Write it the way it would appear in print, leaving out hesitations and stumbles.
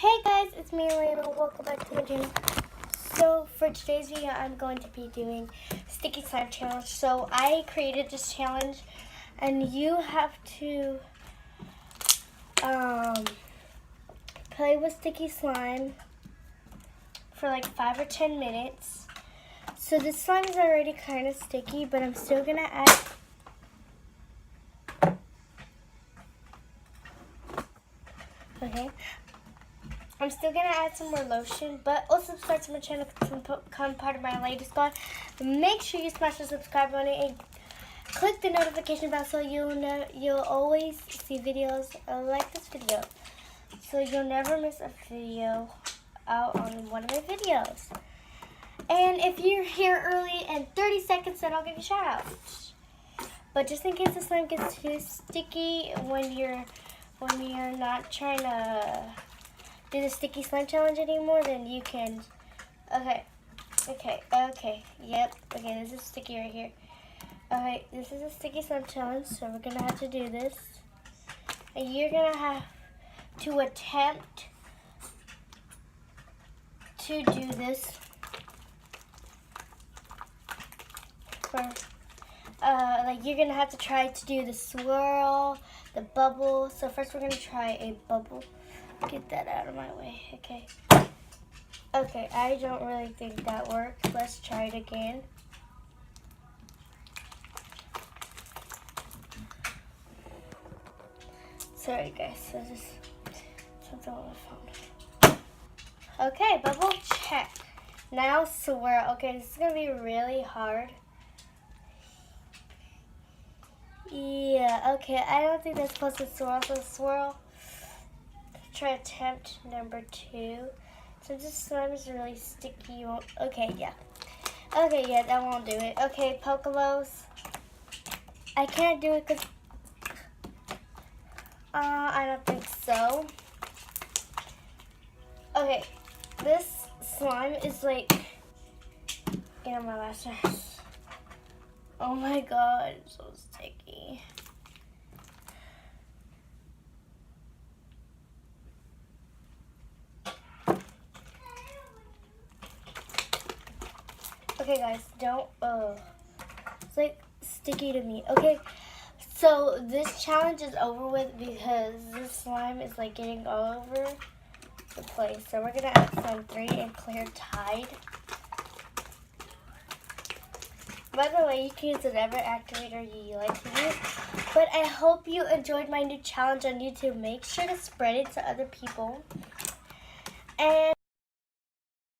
Hey guys, it's me, Elena. Welcome back to my channel. So for today's video, I'm going to be doing Sticky Slime Challenge. So I created this challenge, and you have to play with sticky slime for like 5 or 10 minutes. So this slime is already kind of sticky, but I'm still gonna add. Okay. I'm still going to add some more lotion, but also subscribe to my channel to become part of my latest squad. Make sure you smash the subscribe button and click the notification bell so you'll always see videos like this video. So you'll never miss a video out on one of my videos. And if you're here early in 30 seconds, then I'll give you a shout out. But just in case the slime gets too sticky when you're not trying to do the sticky slime challenge anymore, then you can. Okay, yep. Okay, this is sticky right here. Okay, this is a sticky slime challenge, so we're gonna have to do this, and you're gonna have to attempt to do this for like you're gonna have to try to do the swirl, the bubble. So first we're gonna try a bubble. Get that out of my way. Okay, I don't really think that worked. Let's try it again. Sorry guys, this is something on my phone. Okay, bubble check. Now swirl. Okay, this is gonna be really hard. Yeah, okay, I don't think that's supposed to swirl, so swirl. Try attempt number 2. Since this slime is really sticky, you won't. Okay, yeah, that won't do it. Okay, Pokelos. I can't do it because I don't think so. Okay, this slime is like my last nurse. Oh my god, it's so sticky. Okay guys, don't, it's like sticky to me. Okay, so this challenge is over with because this slime is like getting all over the place. So we're gonna add Slime 3 and clear Tide. By the way, you can use whatever activator you like to use. But I hope you enjoyed my new challenge on YouTube. Make sure to spread it to other people. And